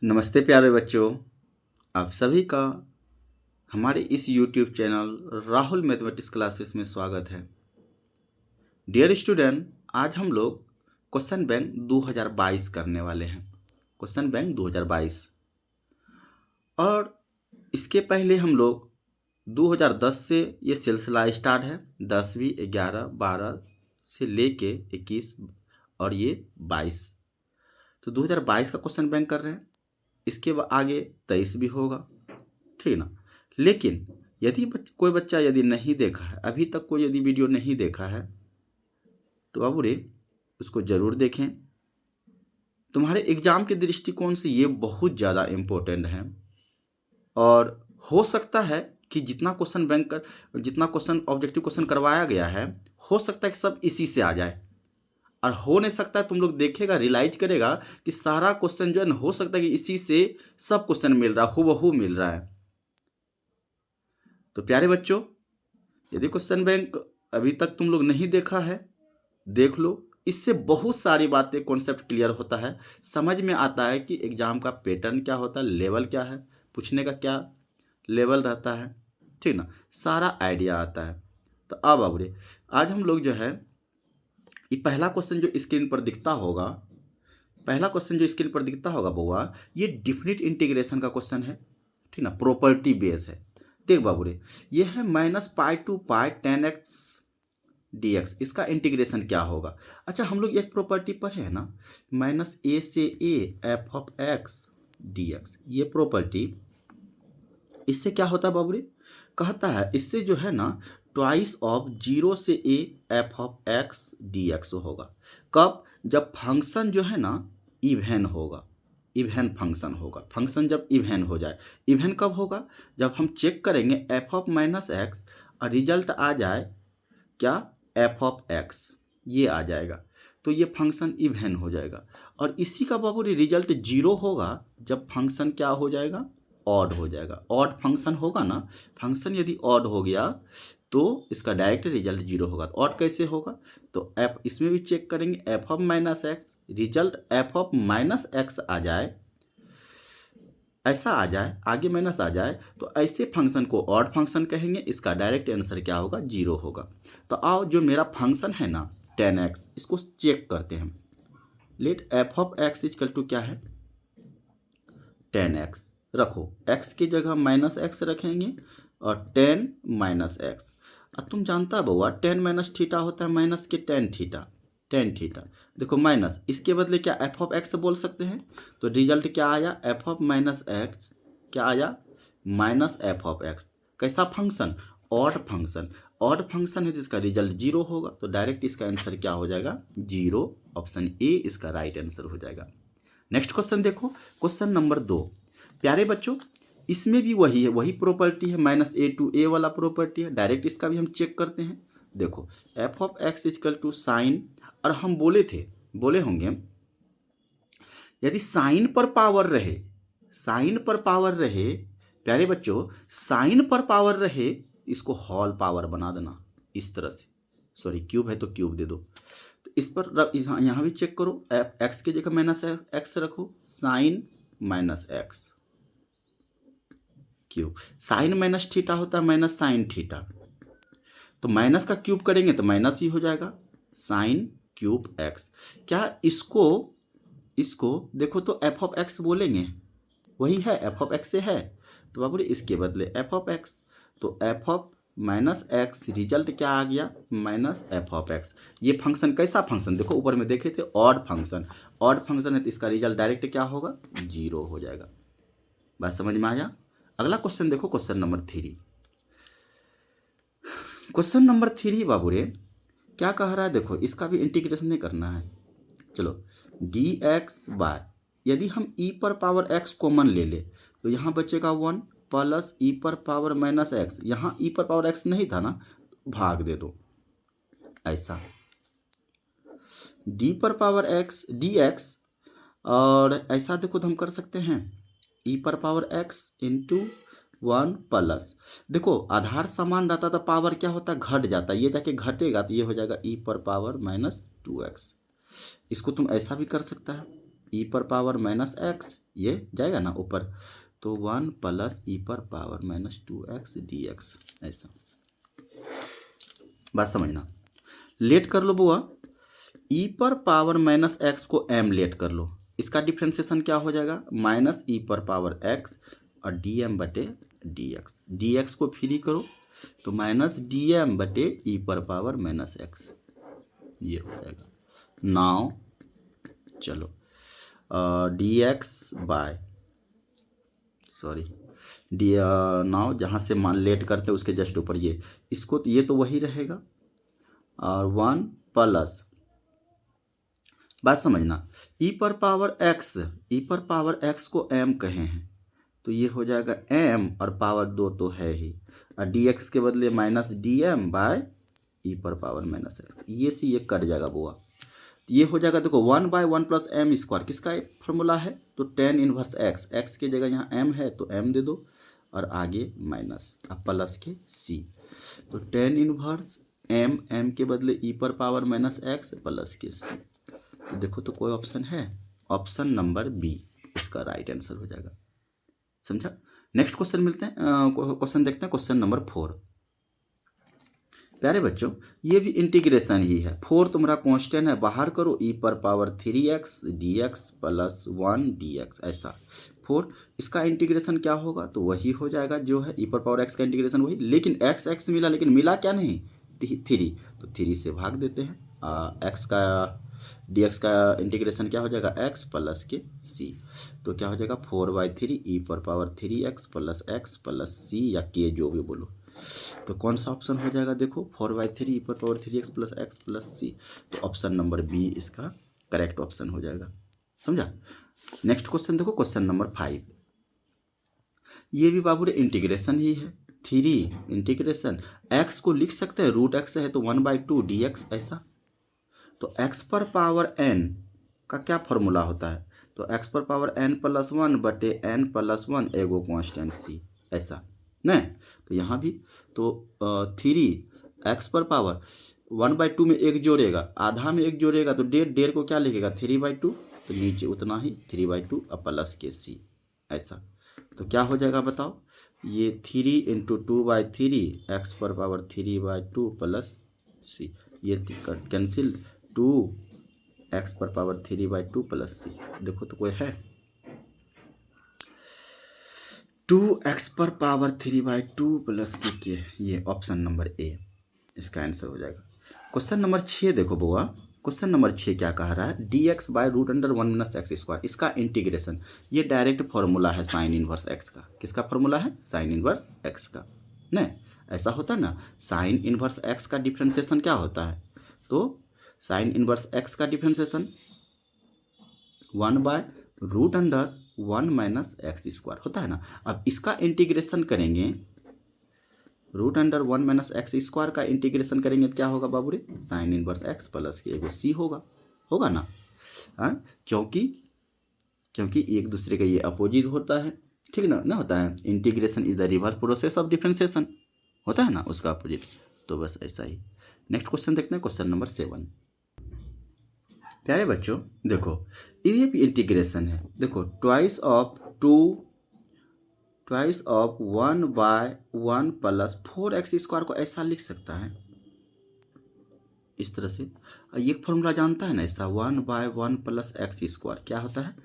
नमस्ते प्यारे बच्चों, आप सभी का हमारे इस YouTube channel Rahul mathematics classes में स्वागत है। डियर स्टूडेंट, आज हम लोग क्वेश्चन बैंक 2022 करने वाले हैं। क्वेश्चन बैंक 2022 और इसके पहले हम लोग 2010 से ये सिलसिला स्टार्ट है। 10वीं 11 12 से लेके 21 और ये 22, तो 2022 का क्वेश्चन बैंक कर रहे हैं। इसके आगे 23 भी होगा, ठीक ना। लेकिन यदि कोई बच्चा यदि नहीं देखा है, अभी तक कोई यदि वीडियो नहीं देखा है, तो बाबू रे उसको ज़रूर देखें। तुम्हारे एग्ज़ाम के दृष्टिकोण से ये बहुत ज़्यादा इम्पोर्टेंट है और हो सकता है कि जितना क्वेश्चन ऑब्जेक्टिव क्वेश्चन करवाया गया है, हो सकता है कि सब इसी से आ जाए, और हो नहीं सकता है तुम लोग देखेगा रियलाइज करेगा कि सारा क्वेश्चन जो है ना, हो सकता है कि इसी से सब क्वेश्चन मिल रहा है, हूबहू मिल रहा है। तो प्यारे बच्चों, यदि क्वेश्चन बैंक अभी तक तुम लोग नहीं देखा है, देख लो। इससे बहुत सारी बातें, कॉन्सेप्ट क्लियर होता है, समझ में आता है कि एग्जाम का पैटर्न क्या होता है, लेवल क्या है, पूछने का क्या लेवल रहता है, ठीक ना, सारा आइडिया आता है। तो अब बाबूरे आज हम लोग जो है, ये पहला क्वेश्चन जो स्क्रीन पर दिखता होगा, बउआ, ये डिफिनिट इंटीग्रेशन का क्वेश्चन है, ठीक ना, प्रॉपर्टी बेस है। देख बाबू रे, ये है -π to π tan x dx, इसका इंटीग्रेशन क्या होगा। अच्छा, हम लोग एक प्रॉपर्टी पढ़े हैं ना, -a से a f of x dx, ये प्रॉपर्टी, इससे क्या होता है बाबू रे, कहता है इससे जो है ना ट्वाइस ऑफ 0 से a f of x dx होगा। कब? जब फंक्शन जो है ना इवन होगा, इवन फंक्शन होगा। फंक्शन जब इवन हो जाए, इवन कब होगा? जब हम चेक करेंगे f ऑफ -x और रिजल्ट आ जाए क्या, f ऑफ x, ये आ जाएगा, तो ये फंक्शन इवन हो जाएगा। और इसी का बाबू रिजल्ट 0 होगा जब फंक्शन क्या हो जाएगा, ऑड हो जाएगा। ऑड फंक्शन होगा ना, फंक्शन यदि ऑड हो गया तो इसका डायरेक्ट रिजल्ट 0 होगा। तो ऑड कैसे होगा, तो f इसमें भी चेक करेंगे, f of -x, result f of -x आ जाए, ऐसा आ जाए, आगे माइनस आ जाए, तो ऐसे फंक्शन को ऑड फंक्शन कहेंगे, इसका डायरेक्ट आंसर क्या होगा, 0 होगा। तो आओ जो मेरा फंक्शन है ना tan x, इसको चेक करते हैं। Let f of x equal to क्या है, tan x रखो, x की जगह -x रखेंगे और tan -x। अब तुम जानता है बउआ, tan माइनस थीटा होता है माइनस के tan थीटा, tan थीटा। देखो माइनस, इसके बदले क्या f ऑफ x बोल सकते हैं, तो रिजल्ट क्या आया, f ऑफ -x क्या आया, -f ऑफ x। कैसा function, odd function. Odd function है तो इसका रिजल्ट 0 होगा, तो डायरेक्ट इसका आंसर क्या हो जाएगा, 0। ऑप्शन ए इसका राइट आंसर हो जाएगा। नेक्स्ट क्वेश्चन देखो, क्वेश्चन नंबर 2। प्यारे बच्चों, इसमें भी वही है, वही प्रॉपर्टी है, -a to a वाला प्रॉपर्टी है। डायरेक्ट इसका भी हम चेक करते हैं। देखो f of x equal to sine, और हम बोले होंगे यदि साइन पर पावर रहे, साइन पर पावर रहे, प्यारे बच्चों साइन पर पावर रहे, इसको होल पावर बना देना इस तरह से। सॉरी, क्यूब है तो क्यूब दे दो। तो इस पर यहाँ भी चेक करो, x की जगह -x रखो, sine -x cube. Sine minus theta होता है माइनस साइन थीटा, तो माइनस का क्यूब करेंगे तो माइनस ही हो जाएगा, साइन क्यूब x। क्या इसको देखो तो f ऑफ x बोलेंगे, वही है, f ऑफ x से है, तो बाबू इसके बदले f ऑफ x, तो f ऑफ -x, रिजल्ट क्या आ गया, -f ऑफ x। ये फंक्शन कैसा फंक्शन, देखो ऊपर में देखे थे ऑड फंक्शन, ऑड फंक्शन है तो इसका रिजल्ट डायरेक्ट क्या होगा, 0 हो जाएगा। बात समझ में आया। अगला क्वेश्चन देखो, क्वेश्चन नंबर 3। क्वेश्चन नंबर 3 बाबू रे क्या कह रहा है, देखो इसका भी इंटीग्रेशन नहीं करना है। चलो dx/, यदि हम e पर पावर x कॉमन ले ले तो यहाँ बचेगा 1 प्लस e पर पावर -x, यहाँ e पर पावर x नहीं था ना, भाग दे दो, ऐसा d पर पावर x dx, और ऐसा देखो तो हम कर सकते हैं e पर पावर x इंटू 1 प्लस, देखो आधार समान रहता तो पावर क्या होता है, घट जाता, ये जाके घटेगा तो ये हो जाएगा e पर पावर -2x। इसको तुम ऐसा भी कर सकता है, ई पर पावर माइनस एक्स, ये जाएगा ना ऊपर, तो 1 प्लस ई पर पावर माइनस 2x dx, ऐसा। बात समझना। लेट कर लो बुआ, ई पर पावर माइनस एक्स को m लेट कर लो, इसका डिफ्रेंसिएशन क्या हो जाएगा, माइनस ई पर पावर x और dm बटे dx, dx को फ्री करो तो माइनस dm बटे ई पर पावर माइनस एक्स, ये हो जाएगा। नाउ चलो dx by sorry D now जहाँ से मान लेट करते हैं उसके जस्ट ऊपर ये, इसको ये तो वही रहेगा, और 1 प्लस, बात समझना, ई पर पावर x को m कहे हैं तो ये हो जाएगा m और पावर 2 तो है ही, और dx के बदले माइनस dm बाय ई पर पावर माइनस एक्स, ये से ये कट जाएगा बुआ, ये हो जाएगा। देखो 1 बाय 1 प्लस एम स्क्वायर किसका फॉर्मूला है, तो tan इनवर्स x की जगह यहाँ m है तो m दे दो, और आगे माइनस अब प्लस के c, तो tan इनवर्स m के बदले ई पर पावर माइनस एक्स प्लस के c। तो देखो तो कोई ऑप्शन है, ऑप्शन नंबर बी इसका राइट आंसर हो जाएगा, समझा। नेक्स्ट क्वेश्चन मिलते हैं, क्वेश्चन देखते हैं, क्वेश्चन नंबर 4। प्यारे बच्चों ये भी इंटीग्रेशन ही है, 4 तुम्हारा कांस्टेंट है, बाहर करो ई पर power 3x dx plus 1 dx, ऐसा 4, इसका इंटीग्रेशन क्या होगा, तो वही हो जाएगा जो है ई पर पावर x का इंटीग्रेशन वही, लेकिन x मिला, लेकिन मिला क्या नहीं 3, तो 3 से भाग देते हैं, x का dx का इंटीग्रेशन क्या हो जाएगा x प्लस के c, तो क्या हो जाएगा 4/3 ई पर power 3x plus x plus c या k जो भी बोलो, तो कौन सा ऑप्शन हो जाएगा, देखो 4/3 ई पर power 3x plus x plus c, तो ऑप्शन नंबर बी इसका करेक्ट ऑप्शन हो जाएगा, समझा। नेक्स्ट क्वेश्चन देखो, क्वेश्चन नंबर 5, ये भी बाबू रे इंटीग्रेशन ही है, 3 इंटीग्रेशन x को लिख सकते हैं, √x है तो 1/2 dx, ऐसा। तो x पर पावर n का क्या फॉर्मूला होता है, तो x पर पावर n प्लस 1 बटे n प्लस 1 एगो कॉन्स्टेंट c, ऐसा न, तो यहाँ भी तो 3 x पर पावर 1/2 में एक जोड़ेगा, आधा में एक जोड़ेगा तो डेढ़ को क्या लिखेगा 3/2, तो नीचे उतना ही 3/2 और प्लस के c, ऐसा। तो क्या हो जाएगा बताओ, ये 3 इंटू 2/3 x पर पावर 3/2 प्लस c, ये कैंसिल, 2x पर पावर 3/2 प्लस c, देखो तो कोई है, 2x पर पावर 3/2 प्लस के, ये ऑप्शन नंबर ए इसका आंसर हो जाएगा। क्वेश्चन नंबर 6 देखो बुआ, क्वेश्चन नंबर 6 क्या कह रहा है, dx बाय √1 - x², इसका इंटीग्रेशन, ये डायरेक्ट फॉर्मूला है साइन इनवर्स x का, किसका फॉर्मूला है, साइन इनवर्स x का, न ऐसा होता है ना, साइन इनवर्स x का डिफ्रेंसिएशन क्या होता है, तो साइन इनवर्स x का डिफ्रेंसिएशन 1/√1 - x² होता है ना। अब इसका इंटीग्रेशन करेंगे, √1 - x² का इंटीग्रेशन करेंगे तो क्या होगा बाबू रे, साइन इनवर्स x प्लस के एगो c होगा ना, हाँ, क्योंकि एक दूसरे का ये अपोजिट होता है, ठीक ना होता है, integration is the reverse process of differentiation, होता है ना उसका अपोजिट, तो बस ऐसा ही। नेक्स्ट क्वेश्चन देखते हैं, क्वेश्चन नंबर 7। प्यारे बच्चों देखो ये भी इंटीग्रेशन है, देखो ट्वाइस ऑफ 1/1 प्लस 4x² को ऐसा लिख सकता है इस तरह से, ये फॉर्मूला जानता है ना, ऐसा 1/1 प्लस x² क्या होता है,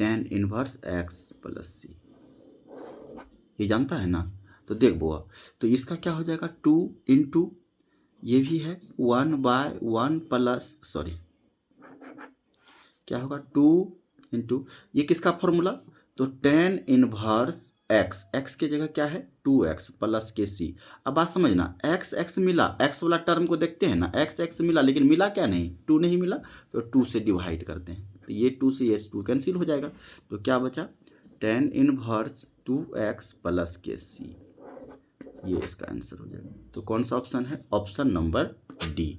tan inverse x plus c, ये जानता है ना। तो देख बुआ, तो इसका क्या हो जाएगा 2 इंटू, ये भी है 1/1 प्लस, सॉरी क्या होगा 2 इंटू, ये किसका फॉर्मूला, तो tan इनवर्स x की जगह क्या है 2x प्लस के c। अब बात समझना, x मिला, x वाला टर्म को देखते हैं ना, x मिला, लेकिन मिला क्या नहीं, 2 नहीं मिला, तो 2 से डिवाइड करते हैं, तो ये 2 से ये 2 कैंसिल हो जाएगा, तो क्या बचा tan इनवर्स 2x प्लस के c, ये इसका आंसर हो जाएगा। तो कौन सा ऑप्शन है, ऑप्शन नंबर डी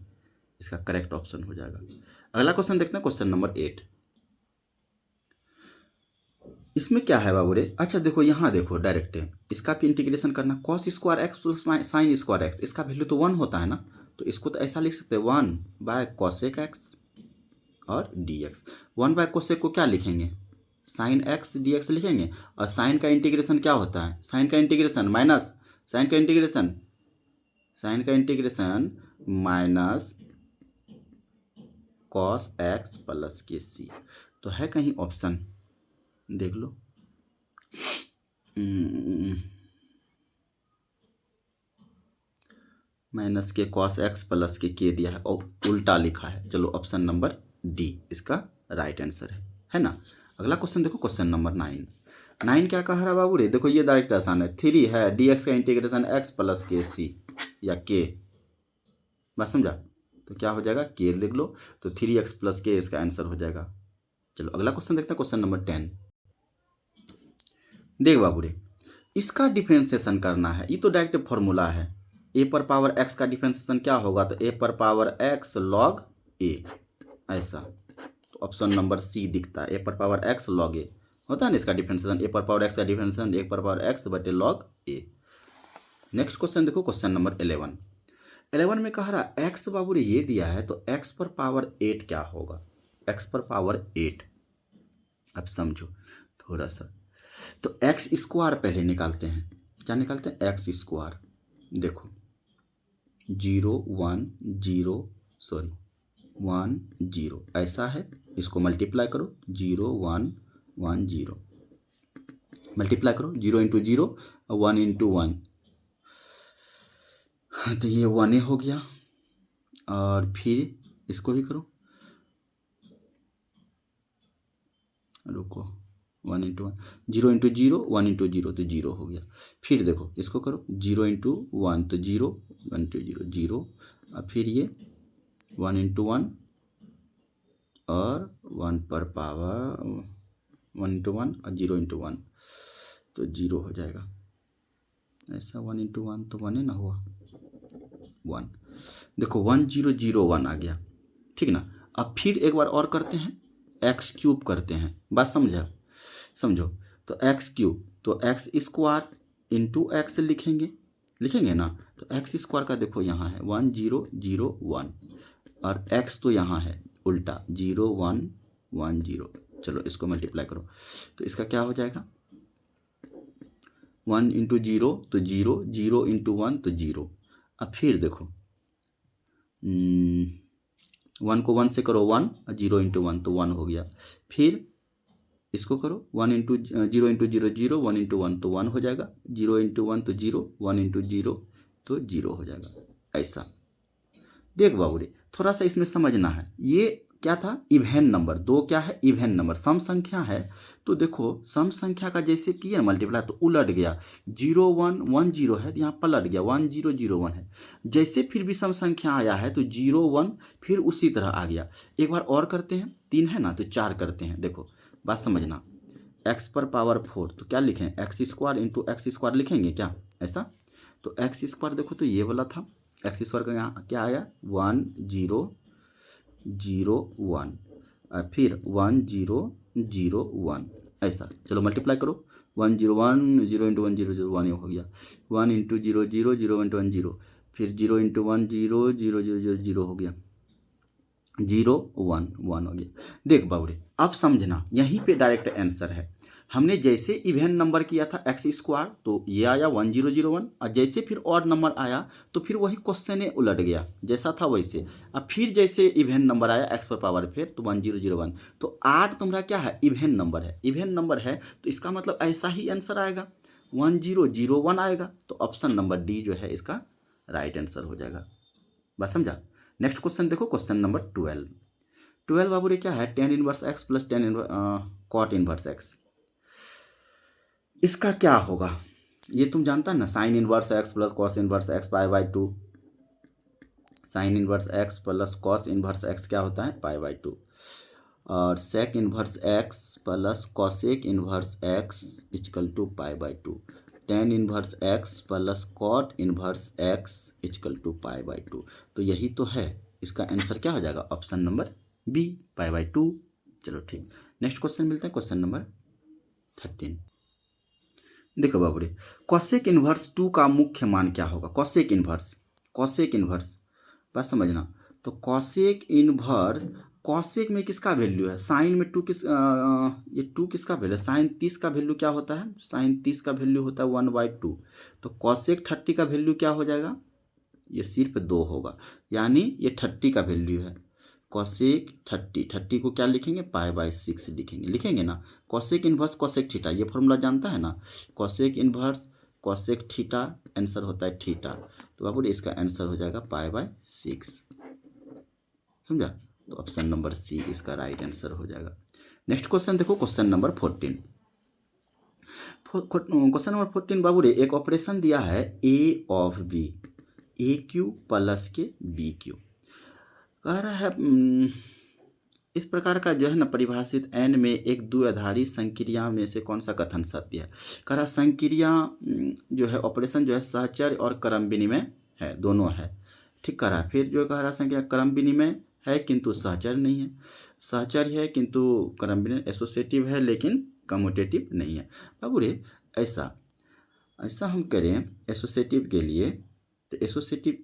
इसका करेक्ट ऑप्शन हो जाएगा। अगला क्वेश्चन देखते हैं, क्वेश्चन नंबर 8। इसमें क्या है बाबू रे, अच्छा देखो यहाँ देखो डायरेक्ट इसका भी इंटीग्रेशन करना, cos² x plus sin² x, इसका वैल्यू तो 1 होता है ना, तो इसको तो ऐसा लिख सकते हैं 1/cosec x और डी एक्स। 1 बाय कोसेक को क्या लिखेंगे, साइन एक्स डी एक्स लिखेंगे। और साइन का इंटीग्रेशन क्या होता है, साइन का इंटीग्रेशन माइनस साइन का इंटीग्रेशन, साइन का integration minus cos x plus के सी। तो है कहीं ऑप्शन, देख लो। माइनस के कॉस एक्स प्लस के दिया है और उल्टा लिखा है। चलो ऑप्शन नंबर डी इसका राइट आंसर है ना। अगला क्वेश्चन देखो, क्वेश्चन नंबर 9 क्या कह रहा है बाबू रे, देखो ये डायरेक्ट आसान है। 3 है डी एक्स का इंटीग्रेशन एक्स प्लस के सी या के, बात समझा। तो क्या हो जाएगा, के लिख लो, तो 3x प्लस के इसका आंसर हो जाएगा। चलो अगला क्वेश्चन देखते हैं, क्वेश्चन नंबर 10। देख बाबू रे, इसका डिफरेंशिएशन करना है। ये तो डायरेक्ट फॉर्मूला है, ए पर पावर एक्स का डिफरेंशिएशन क्या होगा, तो ए पर पावर एक्स लॉग ए, ऐसा। तो ऑप्शन नंबर सी दिखता है, ए पर पावर एक्स लॉग ए होता है ना इसका डिफरेंशिएशन। ए पर पावर एक्स का डिफरेंशिएशन ए पर पावर एक्स बटे लॉग ए। नेक्स्ट क्वेश्चन देखो, क्वेश्चन नंबर 11 में कह रहा एक्स बाबू रे ये दिया है, तो एक्स पर पावर 8 क्या होगा, एक्स पर पावर 8। अब समझो थोड़ा सा, तो एक्स स्क्वायर पहले निकालते हैं। क्या निकालते हैं, एक्स स्क्वायर। देखो 0 1 0 सॉरी 1 0 ऐसा है, इसको मल्टीप्लाई करो 0 1 1 0, मल्टीप्लाई करो 0 इंटू 0 1 इंटू 1, तो ये 1 हो गया। और फिर इसको भी करो, रुको 1 इंटू 1 0 इंटू 0 1 इंटू 0 तो 0 हो गया। फिर देखो इसको करो 0 इंटू 1 तो 0 1 इंटू 0 0, और फिर ये 1 इंटू 1 और 1 पर पावर 1 इंटू 1 और 0 इंटू 1 तो 0 हो जाएगा। ऐसा 1 इंटू 1 तो 1 है ना, हुआ 1। देखो 1 0 0 1 आ गया, ठीक ना। अब फिर एक बार और करते हैं, एक्स क्यूब करते हैं, बात समझो। तो एक्स क्यूब, तो एक्स स्क्वायर इंटू एक्स लिखेंगे ना। तो एक्स स्क्वायर का देखो यहाँ है 1 0 0 1, और एक्स तो यहाँ है उल्टा 0 1 1 0। चलो इसको मल्टीप्लाई करो, तो इसका क्या हो जाएगा, 1 इंटू 0 तो 0 0 इंटू 1 तो 0। अब फिर देखो 1 को 1 से करो 1 और 0 इंटू 1 तो 1 हो गया। फिर इसको करो 1 इंटू 0 इंटू 0 0 1 इंटू 1 तो 1 हो जाएगा, 0 इंटू 1 तो 0 1 इंटू 0 तो 0 हो जाएगा। ऐसा देख बाबू रे, थोड़ा सा इसमें समझना है। ये क्या था, इवेन नंबर, दो क्या है, इवेन नंबर, सम संख्या है। तो देखो सम संख्या का जैसे किए ना मल्टीप्लाई तो उलट गया, 0 1 1 0 है तो यहाँ पलट गया 1 0 0 1 है। जैसे फिर भी सम संख्या आया है तो 0 1 फिर उसी तरह आ गया। एक बार और करते हैं, 3 है ना तो 4 करते हैं। देखो बात समझना, एक्स पर पावर 4 तो क्या लिखें, x square into x square लिखेंगे क्या, ऐसा। तो एक्स स्क्वायर देखो तो ये वाला था, एक्स स्क्वायर का यहाँ क्या आया 1 0 0 1, और फिर 1 0 0 1 ऐसा। चलो मल्टीप्लाई करो 1 0 1 0 इंटू 1 0 0 1 हो गया, 1 इंटू 0 0 0 इंटू 1 0, फिर 0 इंटू 1 0 0 0 0 0 हो गया, 0 1 1 हो गया। देख बाबूरे अब समझना, यहीं पे डायरेक्ट आंसर है। हमने जैसे इवेन नंबर किया था एक्स स्क्वायर तो ये आया 1 0 0 1, और जैसे फिर ऑड नंबर आया तो फिर वही क्वेश्चन है उलट गया, जैसा था वैसे। अब फिर जैसे इवेन नंबर आया एक्स पर पावर फिर तो 1 0 0 1, तो 8 तुम्हारा क्या है, इवेन नंबर है। इवेन नंबर है तो इसका मतलब ऐसा ही आंसर आएगा, 1 0 0 1 आएगा। तो ऑप्शन नंबर डी जो है इसका राइट आंसर हो जाएगा। बात समझा। नेक्स्ट क्वेश्चन देखो, क्वेश्चन नंबर 12 बाबू रे क्या है, tan inverse X plus cot inverse X. इसका क्या होगा, ये तुम जानता है ना, sine inverse X plus cos inverse X pi by 2। Sine inverse X plus cos inverse X क्या होता है, पाई बाई 2। और sec inverse X plus cosec inverse X equal to pi by 2। Tan inverse X plus cot inverse X equal to pi by 2। तो यही तो है, इसका answer क्या हो जाएगा, option number B pi by 2। चलो ठीक, नेक्स्ट क्वेश्चन मिलता है, क्वेश्चन नंबर 13। देखो बाबूरे, कॉसेक इनवर्स 2 का मुख्य मान क्या होगा, कॉसेक इनवर्स बात समझना। तो कॉसेक इनवर्स कॉसेक में किसका वैल्यू है, साइन में ये 2 किसका वैल्यू है, साइन 30 का वैल्यू क्या होता है, साइन 30 का वैल्यू होता है 1/2। तो कॉसेक 30 का वैल्यू क्या हो जाएगा, ये सिर्फ 2 होगा, यानी ये 30 का वैल्यू है। कॉसेक 30 को क्या लिखेंगे, π/6 लिखेंगे ना। कॉसेक इन्वर्स कॉसेक थीटा, ये फॉर्मूला जानता है ना, cosec inverse cosec theta, answer होता है थीटा। तो बाबू इसका आंसर हो जाएगा π/6, समझा। तो ऑप्शन नंबर सी इसका राइट आंसर हो जाएगा। नेक्स्ट क्वेश्चन देखो, क्वेश्चन नंबर 14। क्वेश्चन नंबर 14 बाबू रे, एक ऑपरेशन दिया है a of b, a q plus k b q. कह रहा है इस प्रकार का जो है ना परिभाषित एन में एक द्विआधारी संक्रिया में से कौन सा कथन सत्य है। कह रहा संक्रिया जो है ऑपरेशन जो है सहचर्य और क्रम विनिमय है, दोनों है, ठीक कह रहा है। फिर जो कह रहा संख्या क्रम विनिमय है किंतु सहचर्य नहीं है, सहचर्य है किंतु क्रम विनिमय, एसोसिएटिव है लेकिन कम्यूटेटिव नहीं है। बाबू रे ऐसा हम करें एसोसिएटिव के लिए, तो एसोसिएटिव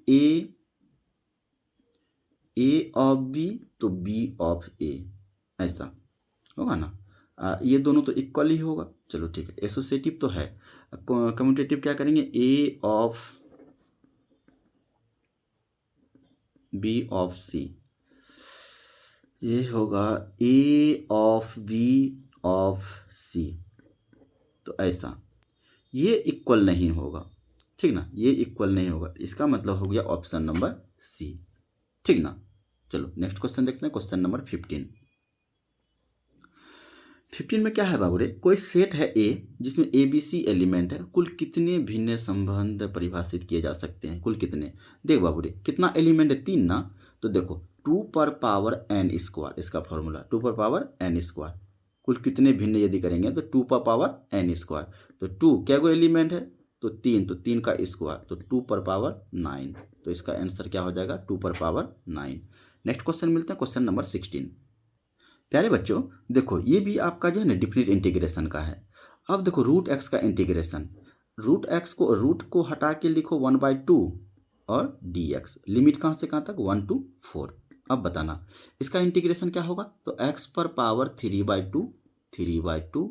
ए ऑफ बी तो बी ऑफ ए, ऐसा होगा ना। ये दोनों तो इक्वल ही होगा, चलो ठीक है, एसोसिएटिव तो है। कम्यूटेटिव क्या करेंगे, ए ऑफ बी ऑफ सी, ये होगा ए ऑफ बी ऑफ सी। तो ऐसा ये इक्वल नहीं होगा, ठीक ना, ये इक्वल नहीं होगा, इसका मतलब हो गया ऑप्शन नंबर सी, ठीक ना। चलो नेक्स्ट क्वेश्चन देखते हैं, क्वेश्चन नंबर 15। 15 में क्या है बाबू रे, कोई सेट है ए जिसमें ए बी सी एलिमेंट है, कुल कितने भिन्न संबंध परिभाषित किए जा सकते हैं, कुल कितने। देख बाबू रे कितना एलिमेंट है, 3 ना। तो देखो 2^n², इसका फॉर्मूला 2^n², कुल कितने भिन्न यदि करेंगे तो 2^n²। तो 2 क्या गो एलिमेंट है, तो 3, तो 3 का स्क्वायर, तो 2^9। तो इसका आंसर क्या हो जाएगा, 2^9। नेक्स्ट क्वेश्चन मिलते हैं, क्वेश्चन नंबर 16। प्यारे बच्चों देखो ये भी आपका जो है ना डिफिनिट इंटीग्रेशन का है। अब देखो √x का इंटीग्रेशन, रूट को हटा के लिखो 1/2 और dx, लिमिट कहाँ से कहाँ तक, 1 to 4। अब बताना इसका इंटीग्रेशन क्या होगा, तो x पर पावर 3/2,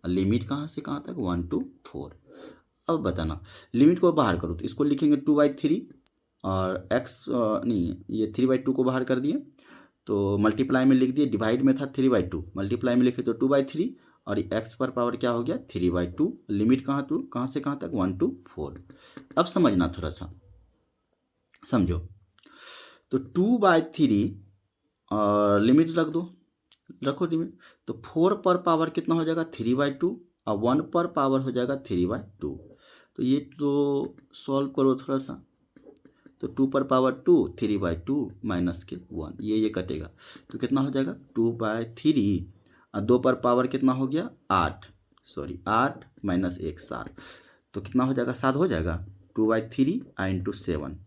लिमिट कहाँ से कहाँ तक, 1 to 4। अब बताना लिमिट को बाहर करो, तो इसको लिखेंगे 2/3 और x नहीं, ये 3/2 को बाहर कर दिए तो मल्टीप्लाई में लिख दिए, डिवाइड में था 3/2, मल्टीप्लाई में लिखे तो 2/3 और x पर पावर क्या हो गया 3/2, लिमिट कहाँ से कहाँ तक, 1 to 4। अब समझना थोड़ा सा समझो, तो 2/3 और लिमिट रखो लिमिट, तो 4 पर पावर कितना हो जाएगा 3/2 और 1 पर पावर हो जाएगा 3/2। तो ये तो सॉल्व करो थोड़ा सा, तो 2 पर पावर 2, 3/2 माइनस के 1, ये कटेगा, तो कितना हो जाएगा 2/3 और 2 पर पावर कितना हो गया 8 माइनस 1 7, तो कितना हो जाएगा 7 हो जाएगा, 2/3 इंटू 7,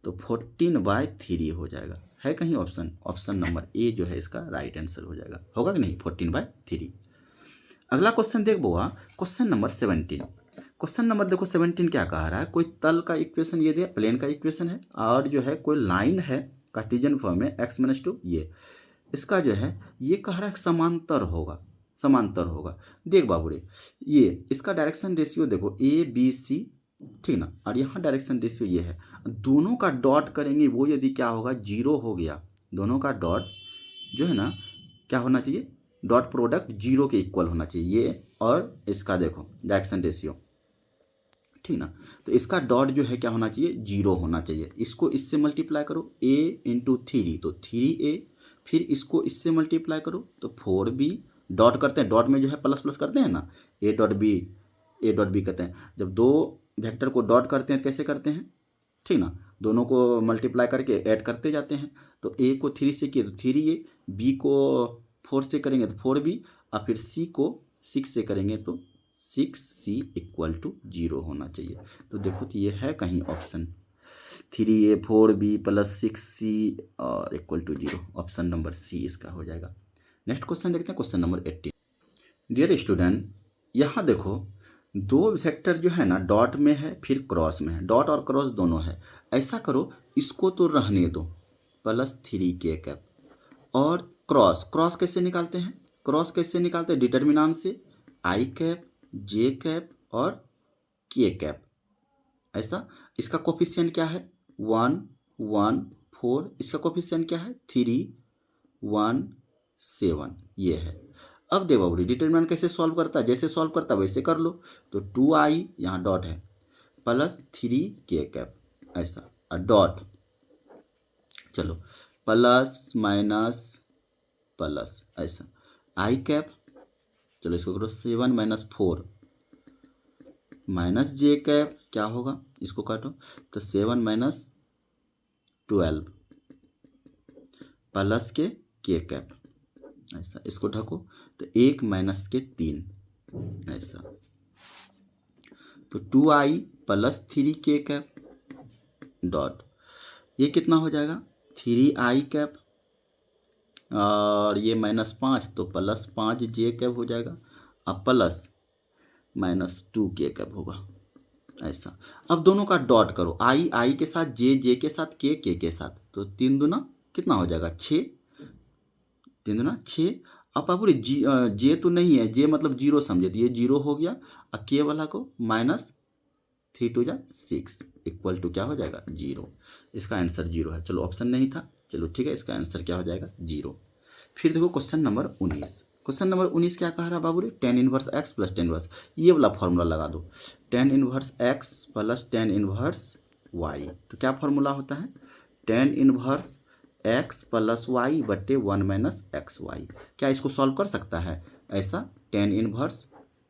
तो 14/3 हो जाएगा। है कहीं ऑप्शन नंबर ए जो है इसका राइट आंसर हो जाएगा, होगा कि नहीं, 14/3। अगला क्वेश्चन देख बुआ, क्वेश्चन नंबर 17। क्वेश्चन नंबर देखो 17 क्या कह रहा है, कोई तल का इक्वेशन ये दिया, प्लेन का इक्वेशन है, और जो है कोई लाइन है कार्टेशियन फॉर्म में x-2, ये इसका जो है ये कह रहा है समांतर होगा। देख बाबू रे ये इसका डायरेक्शन रेशियो देखो ABC, ठीक ना, और यहाँ डायरेक्शन रेशियो ये है, दोनों का डॉट करेंगे वो यदि क्या होगा 0 हो गया, दोनों का डॉट जो है ना क्या होना चाहिए, डॉट प्रोडक्ट 0 के इक्वल होना चाहिए, ये और इसका देखो डायरेक्शन रेशियो, ठीक ना। तो इसका डॉट जो है क्या होना चाहिए 0 होना चाहिए। इसको इससे मल्टीप्लाई करो a इंटू 3, तो 3a, फिर इसको इससे मल्टीप्लाई करो तो 4b, डॉट करते हैं, डॉट में जो है प्लस प्लस करते हैं ना, a डॉट बी कहते हैं। जब दो वेक्टर को डॉट करते हैं तो कैसे करते हैं, ठीक ना, दोनों को मल्टीप्लाई करके ऐड करते जाते हैं। तो a को 3 से किए तो 3a, b को 4 से करेंगे तो 4b, और फिर c को 6 से करेंगे तो 6c इक्वल टू 0 होना चाहिए। तो देखो तो ये है कहीं option 3a 4b plus 6c और equal to 0, option number C इसका हो जाएगा। नेक्स्ट क्वेश्चन देखते हैं, क्वेश्चन नंबर 18। डियर स्टूडेंट यहाँ देखो दो वेक्टर जो है ना डॉट में है फिर क्रॉस में है, डॉट और क्रॉस दोनों है। ऐसा करो इसको तो रहने दो +3k कैप, और क्रॉस क्रॉस कैसे निकालते हैं? क्रॉस कैसे निकालते हैं? डिटर्मिनांट से आई कैप, जे कैप और के कैप, ऐसा। इसका कोफिशिएंट क्या है? 1 1 4। इसका कोफिशिएंट क्या है? 3 1 7, ये है। अब देखो डिटरमिनेंट कैसे सॉल्व करता है? जैसे सॉल्व करता है वैसे कर लो। तो 2i यहाँ डॉट है प्लस 3k कैप, ऐसा डॉट, चलो प्लस माइनस प्लस, ऐसा आई कैप, चलो इसको करो 7 माइनस 4 माइनस जे कैप, क्या होगा? इसको काटो तो 7 माइनस 12 प्लस के कैप, ऐसा। इसको ढको तो 1 माइनस के 3, ऐसा। तो 2i plus 3k cap dot, ये कितना हो जाएगा? 3i कैप और ये -5 तो प्लस 5j कैप हो जाएगा, अब प्लस माइनस 2k कैप होगा, ऐसा। अब दोनों का डॉट करो, आई के साथ, जे के साथ, के के साथ, तो 3 दूना कितना हो जाएगा? 6, 3 दूना 6। अब आप बोले जे तो नहीं है, जे मतलब 0 समझे, तो ये 0 हो गया। और के वाला को माइनस 3 2 जा 6 इक्वल टू क्या हो जाएगा? 0। इसका आंसर 0 है। चलो ऑप्शन नहीं था, चलो ठीक है, इसका आंसर क्या हो जाएगा? 0। फिर देखो क्वेश्चन नंबर 19। क्वेश्चन नंबर 19 क्या कह रहा है बाबू रे? tan inverse x plus tan inverse, ये वाला फॉर्मूला लगा दो, tan inverse x plus tan inverse y। तो क्या फॉर्मूला होता है? tan inverse x plus Y बटे 1 माइनस एक्स वाई। क्या इसको सॉल्व कर सकता है? ऐसा tan इनवर्स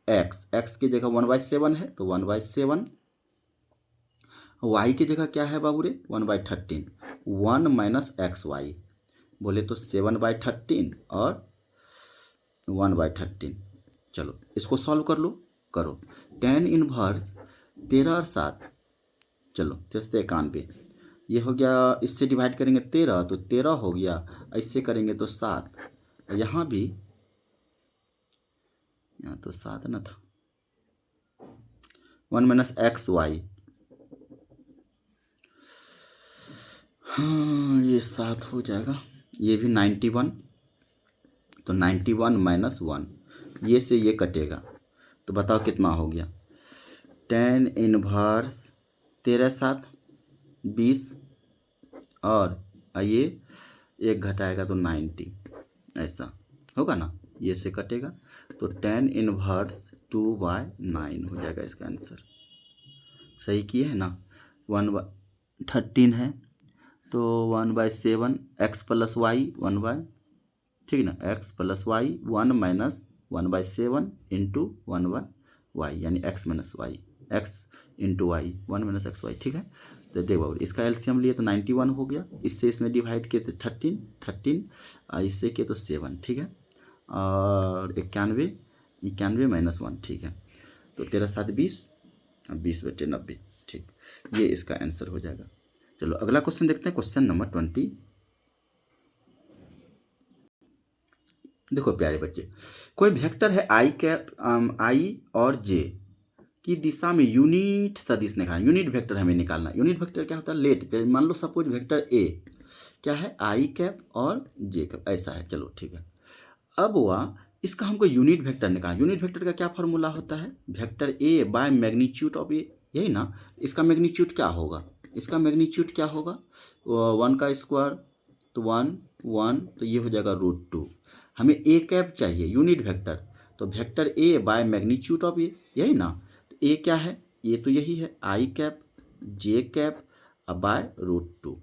x की जगह 1/7 है तो 1/7, y की जगह क्या है बाबू रे? 1/13, 1 माइनस एक्स वाई, बोले तो 7/13 और 1/13। चलो इसको सॉल्व कर लो, करो। tan इनवर्स 13 और 7, चलो 93, ये हो गया। इससे डिवाइड करेंगे 13 तो 13 हो गया, ऐसे करेंगे तो 7, यहाँ भी, यहाँ तो 7 ना था, 1 माइनस एक्स वाई, हाँ ये 7 हो जाएगा। ये भी 91, तो 91 माइनस 1, ये से ये कटेगा तो बताओ कितना हो गया? tan इनवर्स 13 7 20 और ये एक घटाएगा तो 90, ऐसा होगा ना, ये से कटेगा तो tan इनवर्स 2/9 हो जाएगा इसका आंसर। सही किए है ना? 1/13 है तो 1/7 x प्लस वाई 1/, ठीक ना, x plus Y 1 minus 1/7 into 1/y, यानी x minus Y, x into Y 1 minus X Y, ठीक है। तो देखो इसका एलसीएम लिए तो 91 हो गया, इससे इसमें डिवाइड किए तो 13 और इससे किए तो 7, ठीक है। और 91 माइनस 1, ठीक है। तो 13 7 20 और 20/90, ठीक, ये इसका आंसर हो जाएगा। चलो अगला क्वेश्चन देखते हैं, क्वेश्चन नंबर 20। देखो प्यारे बच्चे, कोई वेक्टर है आई कैप आई और जे की दिशा में यूनिट सदिश निकालना। यूनिट वेक्टर हमें निकालना। यूनिट वेक्टर क्या होता है? लेट, मान लो सपोज वेक्टर ए क्या है? आई कैप और जे कैप, ऐसा है। चलो ठीक है, अब वह इसका हमको यूनिट वेक्टर निकालना। यूनिट वेक्टर का क्या फॉर्मूला होता है? Vector a by magnitude of a, यही ना। इसका मैग्नीट्यूड क्या होगा? इसका मैग्नीट्यूड क्या होगा? 1 का स्क्वायर तो 1 1, तो ये हो जाएगा √2। हमें ए कैप चाहिए यूनिट वेक्टर, तो vector a by magnitude of a, यही ना। तो ए क्या है? ये तो यही है, आई कैप जे कैप बाय √2।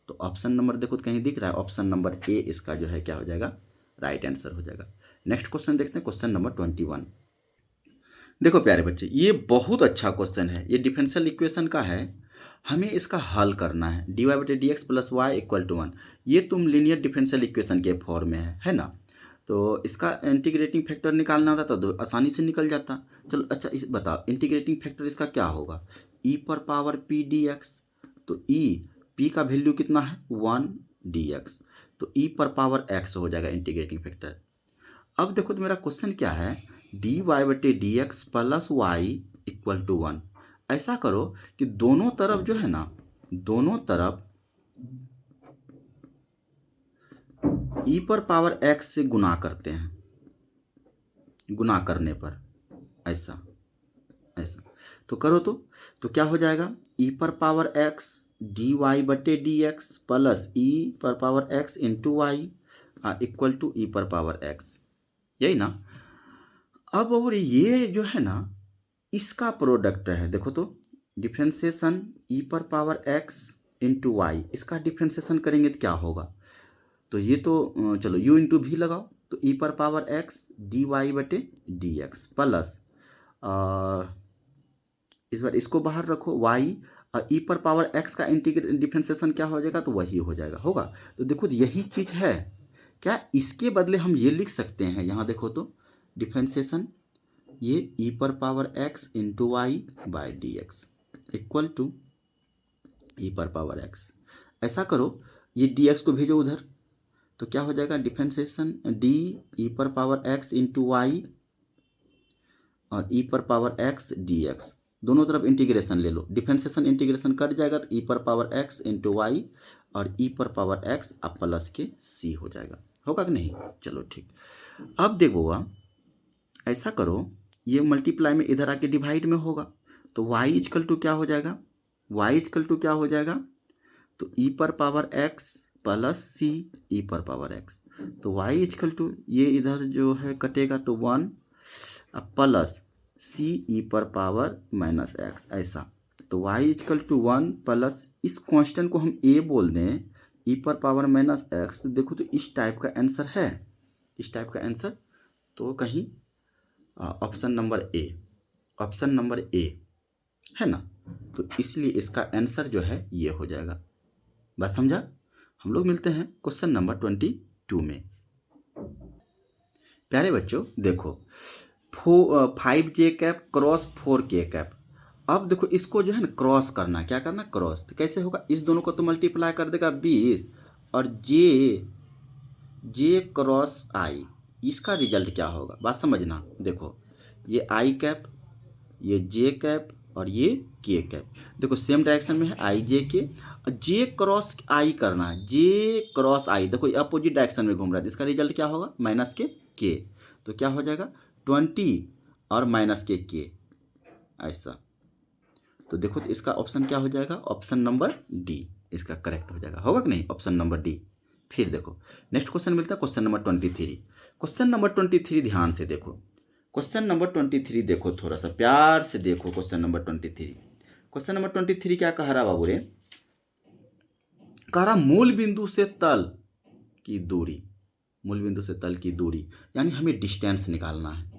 तो ऑप्शन नंबर देखो तो कहीं दिख रहा है? ऑप्शन नंबर ए इसका जो है क्या हो जाएगा? राइट आंसर हो जाएगा। नेक्स्ट क्वेश्चन देखते हैं, क्वेश्चन नंबर 21। देखो प्यारे बच्चे, ये बहुत अच्छा क्वेश्चन है, ये डिफरेंशियल इक्वेशन का है, हमें इसका हल करना है। dy/dx plus Y equal to 1, ये तुम लीनियर डिफरेंशियल इक्वेशन के फॉर्म में है ना। तो इसका इंटीग्रेटिंग फैक्टर निकालना रहता तो आसानी से निकल जाता। चलो अच्छा इस बताओ, इंटीग्रेटिंग फैक्टर इसका क्या होगा? e पर पावर p dx, तो p का वैल्यू कितना है? 1 dx, तो e पर पावर x हो जाएगा इंटीग्रेटिंग फैक्टर। अब देखो तो मेरा क्वेश्चन क्या है? dy/dx plus Y equal to 1। ऐसा करो कि दोनों तरफ जो है ना, दोनों तरफ ई पर पावर एक्स से गुना करते हैं, गुना करने पर ऐसा ऐसा तो करो तो क्या हो जाएगा, ई पर पावर एक्स डी वाई बटे डी एक्स प्लस ई पर power x into y equal to e पर पावर एक्स, यही ना। अब और ये जो है ना इसका प्रोडक्ट है, देखो तो डिफ्रेंसिएशन ई पर पावर एक्स इंटू वाई, इसका डिफ्रेंसिएशन करेंगे तो क्या होगा, तो ये तो चलो u इंटू भी लगाओ, तो ई पर पावर एक्स डी वाई बटे डी एक्स प्लस इस बार इसको बाहर रखो y और ई पर पावर x का डिफ्रेंसिएशन क्या हो जाएगा, तो वही हो जाएगा, होगा। तो देखो यही चीज़ है क्या, इसके बदले हम ये लिख सकते हैं, यहाँ देखो तो डिफ्रेंसिएशन ये ई पर power x into y by d x equal to e पर पावर x, ऐसा करो ये डी एक्स को भेजो उधर, तो क्या हो जाएगा डिफ्रेंसिएशन डी ई पर पावर x इंटू वाई और ई पर पावर x डी एक्स, दोनों तरफ इंटीग्रेशन ले लो, डिफ्रेंसिएशन इंटीग्रेशन कट जाएगा तो ई पर पावर x इंटू वाई और ई पर पावर x अब प्लस के c हो जाएगा, होगा कि नहीं। चलो ठीक, अब देखो ऐसा करो ये मल्टीप्लाई में इधर आके डिवाइड में होगा, तो y इक्वल टू क्या हो जाएगा, y इक्वल टू क्या हो जाएगा, तो ई पर पावर x प्लस c ई पर पावर x, तो y इक्वल टू ये इधर जो है कटेगा तो 1 प्लस c ई पर पावर माइनस x, ऐसा तो y इक्वल टू 1 प्लस इस कांस्टेंट को हम a बोल दें ई पर पावर माइनस x, देखो तो इस टाइप का आंसर है, इस टाइप का आंसर, तो कहीं option number A, option number A है ना, तो इसलिए इसका आंसर जो है ये हो जाएगा। बात समझा। हम लोग मिलते हैं क्वेश्चन नंबर 22 में। प्यारे बच्चों देखो 5j cap cross 4k cap, अब देखो इसको जो है ना क्रॉस करना, क्या करना क्रॉस, तो कैसे होगा, इस दोनों को तो मल्टीप्लाई कर देगा 20 और जे क्रॉस आई, इसका रिजल्ट क्या होगा, बात समझना। देखो ये आई कैप, ये जे कैप और ये के कैप, देखो सेम डायरेक्शन में है आई जे के, जे क्रॉस आई करना है, जे क्रॉस आई, देखो ये अपोजिट डायरेक्शन में घूम रहा है, इसका रिजल्ट क्या होगा माइनस के, तो क्या हो जाएगा 20 और माइनस के ऐसा, तो देखो तो इसका ऑप्शन क्या हो जाएगा, ऑप्शन नंबर डी इसका करेक्ट हो जाएगा, होगा कि नहीं, ऑप्शन नंबर डी। फिर देखो नेक्स्ट क्वेश्चन मिलता है क्वेश्चन नंबर 23। क्वेश्चन नंबर 23 ध्यान से देखो, क्वेश्चन नंबर 23 देखो, थोड़ा सा प्यार से देखो क्वेश्चन नंबर 23। क्वेश्चन नंबर 23 क्या कह रहा बाबू रे, कह रहा मूल बिंदु से तल की दूरी, मूल बिंदु से तल की दूरी यानी हमें डिस्टेंस निकालना है,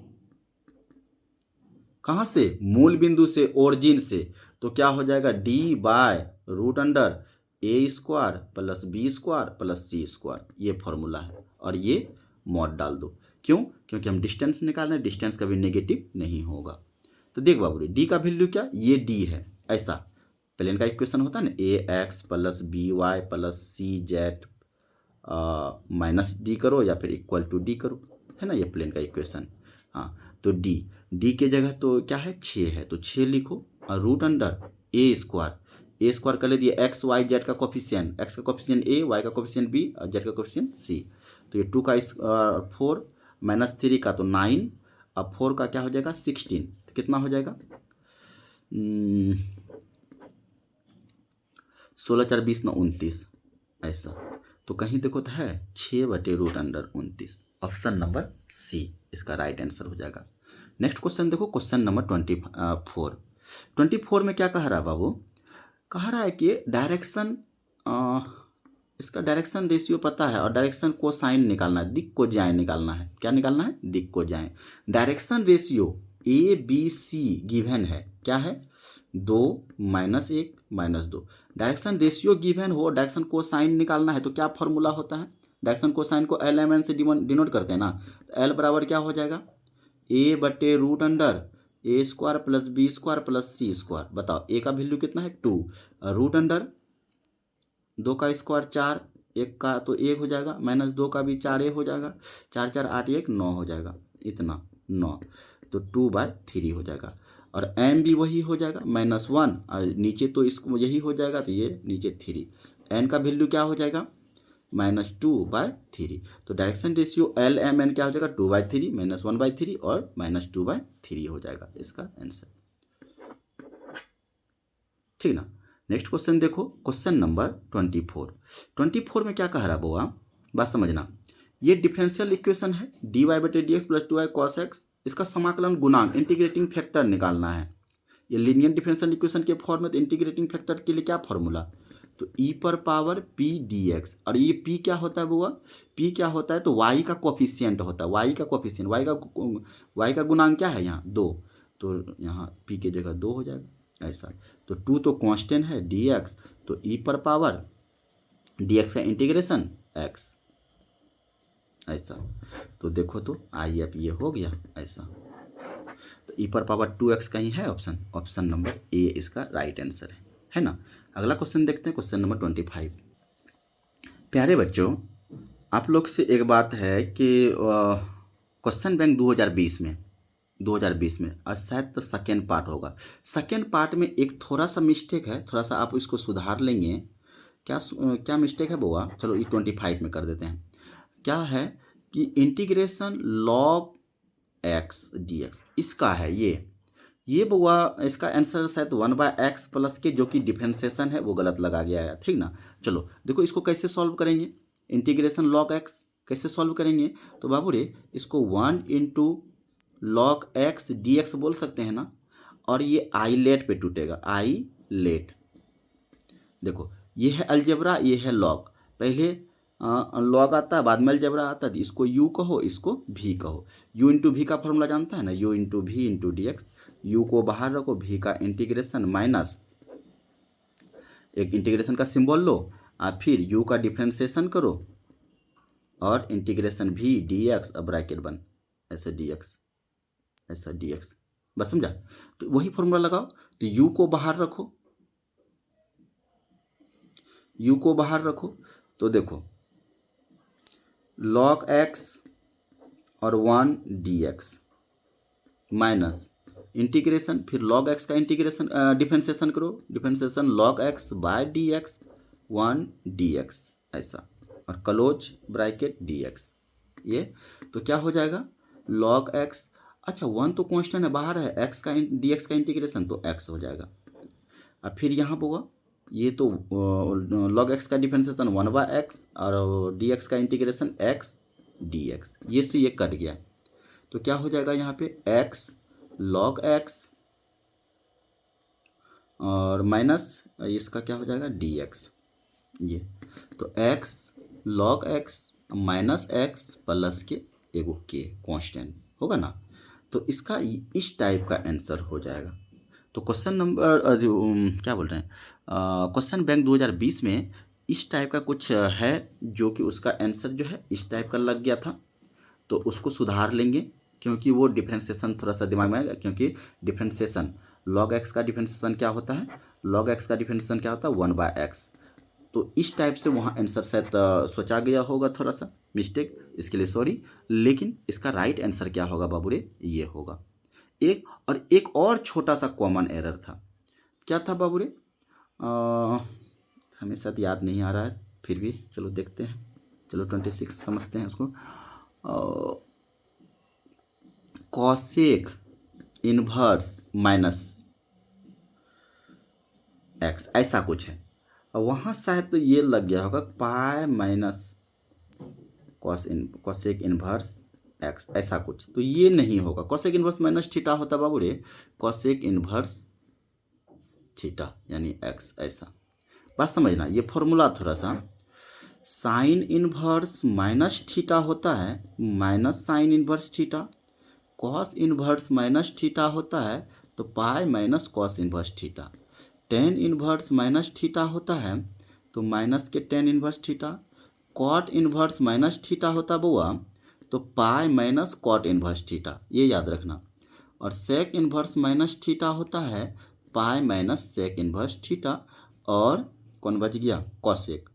कहाँ से, मूल बिंदु से, ओरिजिन से, तो क्या हो जाएगा D by root under A square plus B square plus C square, ये फॉर्मूला है, और ये मॉड डाल दो, क्यों, क्योंकि हम डिस्टेंस निकाल रहे हैं, डिस्टेंस कभी नेगेटिव नहीं होगा। तो देख बाबू डी का वैल्यू क्या, ये डी है, ऐसा प्लेन का इक्वेशन होता है ना, a x plus b y plus c z minus d करो या फिर इक्वल टू डी करो, है ना, ये प्लेन का इक्वेशन। हाँ तो डी के जगह तो क्या है 6 है, तो 6 लिखो और रूट अंडर ए स्क्वायर कर ले दिए, एक्स वाई जेड का कोफिशिएंट, एक्स का कोफिशिएंट ए, वाई का कोफिशिएंट बी और जेड का कोफिशिएंट सी, तो ये 2 का 4 माइनस 3 का तो 9, अब 4 का क्या हो जाएगा 16, तो कितना हो जाएगा 16 4 20 9 29 ऐसा, तो कहीं देखो तो है 6 बटे root under 29, option number C इसका राइट आंसर हो जाएगा। नेक्स्ट क्वेश्चन देखो क्वेश्चन नंबर 24 में क्या कह रहा है बाबू, कह रहा है कि डायरेक्शन, इसका डायरेक्शन रेशियो पता है और डायरेक्शन को साइन निकालना है, दिक् को ज्याय निकालना है, क्या निकालना है दिक् को ज्याय। Direction ratio a b c given है, क्या है 2 -1 -2, डायरेक्शन रेशियो गिवन हो, डायरेक्शन को साइन निकालना है, तो क्या फॉर्मूला होता है, डायरेक्शन को साइन को एल एम एन से डिनोट करते हैं ना, तो एल बराबर क्या हो जाएगा ए बटे रूट अंडर ए square plus B square plus सी स्क्वायर, बताओ ए का वैल्यू कितना है 2, रूट अंडर 2 का स्क्वायर 4, 1 का तो 1 हो जाएगा, -2 का भी 4 हो जाएगा, 4 4 8 1 9 हो जाएगा, इतना 9, तो 2/3 हो जाएगा, और एम भी वही हो जाएगा -1 और नीचे तो इसको यही हो जाएगा, तो ये नीचे 3, एन का वैल्यू क्या हो जाएगा -2/3। तो डायरेक्शन रेशियो LMN क्या हो जाएगा, 2/3 -1/3 और -2/3 हो जाएगा इसका आंसर। ठीक ना। नेक्स्ट क्वेश्चन देखो, क्वेश्चन नंबर 24 में क्या कह रहा बुआ, बात समझना। ये डिफरेंशियल इक्वेशन है dy/dx + 2y cos x, इसका समाकलन गुणांक इंटीग्रेटिंग फैक्टर निकालना है। ये लीनियर डिफरेंशियल इक्वेशन के फॉर्म में, तो इंटीग्रेटिंग फैक्टर के लिए क्या फॉर्मूला, तो e⁻p dx। और ये p क्या होता है बुआ, p क्या होता है, तो y का कोफिशिएंट होता है, y का कोफिशिएंट, y का गुणांक क्या है यहाँ 2, तो यहाँ p की जगह 2 हो जाएगा ऐसा। तो 2 तो कांस्टेंट है dx, तो e⁻ dx का इंटीग्रेशन x ऐसा। तो देखो तो आई अब ये हो गया ऐसा। तो e⁻2x कहीं है ऑप्शन, ऑप्शन नंबर ए इसका राइट आंसर है ना। अगला क्वेश्चन देखते हैं, क्वेश्चन नंबर 25। प्यारे बच्चों, आप लोग से एक बात है कि क्वेश्चन बैंक 2020 में आज शायद तो सेकेंड पार्ट होगा। सेकेंड पार्ट में एक थोड़ा सा मिस्टेक है, थोड़ा सा आप इसको सुधार लेंगे। क्या मिस्टेक है बुआ, चलो ये 25 में कर देते हैं। क्या है कि इंटीग्रेशन log x dx इसका है ये बुआ, इसका आंसर शायद 1/x प्लस के जो कि डिफरेंशिएशन है वो गलत लगा गया है। ठीक ना। चलो देखो इसको कैसे सॉल्व करेंगे, इंटीग्रेशन log x कैसे सॉल्व करेंगे, तो बाबू रे इसको 1 × log x dx बोल सकते हैं ना। और ये आई लेट पे टूटेगा, आई लेट। देखो ये है अलजेब्रा, ये है लॉग। पहले लॉग आता है, बाद में अलजेब्रा आता है। इसको u कहो, इसको v कहो। u × v का फॉर्मूला जानता है ना, u × v × dx। u को बाहर रखो, v का इंटीग्रेशन माइनस एक इंटीग्रेशन का सिंबल लो, और फिर u का डिफ्रेंशिएशन करो और इंटीग्रेशन v dx, अब ब्रैकेट बंद, ऐसे dx, ऐसा dx, बस समझा। तो वही फॉर्मूला लगाओ। तो u को बाहर रखो, u को बाहर रखो, तो देखो log x और 1 dx माइनस इंटीग्रेशन, फिर log x का इंटीग्रेशन डिफरेंशिएशन करो, differentiation log x by dx 1 dx ऐसा, और क्लोज ब्रैकेट dx। ये तो क्या हो जाएगा log x, अच्छा 1 तो कांस्टेंट है, बाहर है, x का dx का इंटीग्रेशन तो x हो जाएगा। अब फिर यहाँ पर हुआ ये तो log x का डिफरेंशिएशन 1/x और dx का इंटीग्रेशन x dx, ये से ये कट गया। तो क्या हो जाएगा यहाँ पे x log x और माइनस इसका क्या हो जाएगा dx। ये तो x log x minus x plus के एगो के कांस्टेंट होगा ना। तो इसका इस टाइप का आंसर हो जाएगा। तो क्वेश्चन नंबर क्या बोल रहे हैं, क्वेश्चन बैंक 2020 में इस टाइप का कुछ है, जो कि उसका आंसर जो है इस टाइप का लग गया था। तो उसको सुधार लेंगे, क्योंकि वो डिफरेंशिएशन थोड़ा सा दिमाग में आएगा। क्योंकि डिफरेंशिएशन log x का डिफरेंशिएशन क्या होता है, log x का डिफरेंशिएशन क्या होता है 1/x। तो इस टाइप से वहाँ आंसर शायद सोचा गया होगा, थोड़ा सा मिस्टेक, इसके लिए सॉरी। लेकिन इसका राइट आंसर क्या होगा बाबूरे, ये होगा। एक और छोटा सा कॉमन एरर था, क्या था बाबूरे, हमें शायद याद नहीं आ रहा है, फिर भी चलो देखते हैं। चलो 26 समझते हैं उसको। कॉसेक इनवर्स माइनस एक्स ऐसा कुछ है, और वहाँ शायद तो ये लग गया होगा pi minus cosec inverse x ऐसा कुछ। तो ये नहीं होगा, कॉसेक इनवर्स माइनस थीटा होता बाबू रे, कॉसेक इनवर्स थीटा यानी एक्स ऐसा। बात समझना, ये फॉर्मूला थोड़ा सा, साइन इनवर्स माइनस थीटा होता है minus sine inverse theta, cos inverse minus theta होता है तो पाई minus cos inverse theta, tan inverse minus theta होता है तो माइनस के tan inverse theta, cot inverse minus theta होता बुआ तो पाई माइनस कॉट इनवर्स थीटा, ये याद रखना। और सेक इनवर्स माइनस थीटा होता है पाई माइनस सेक इनवर्स थीटा, और कौन बच गया कॉसेक,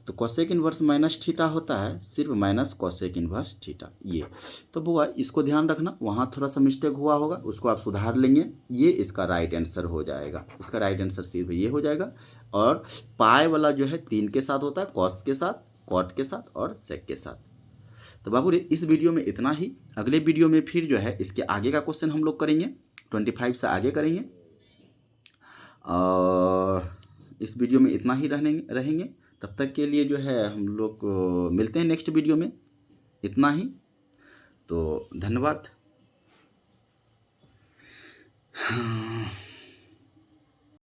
तो कॉसेक इनवर्स माइनस थीटा होता है सिर्फ माइनस कॉसेक इनवर्स थीटा। ये तो बुआ इसको ध्यान रखना, वहाँ थोड़ा सा मिस्टेक हुआ होगा, उसको आप सुधार लेंगे, ये इसका राइट आंसर हो जाएगा। इसका राइट आंसर सिर्फ ये हो जाएगा। और पाई वाला जो है 3 के साथ होता है, कॉस के साथ, कॉट के साथ और सेक के साथ। तो बाबू रे इस वीडियो में इतना ही। अगले वीडियो में फिर जो है इसके आगे का क्वेश्चन हम लोग करेंगे, 25 से आगे करेंगे। और इस वीडियो में इतना ही रहेंगे। तब तक के लिए जो है हम लोग मिलते हैं नेक्स्ट वीडियो में। इतना ही, तो धन्यवाद।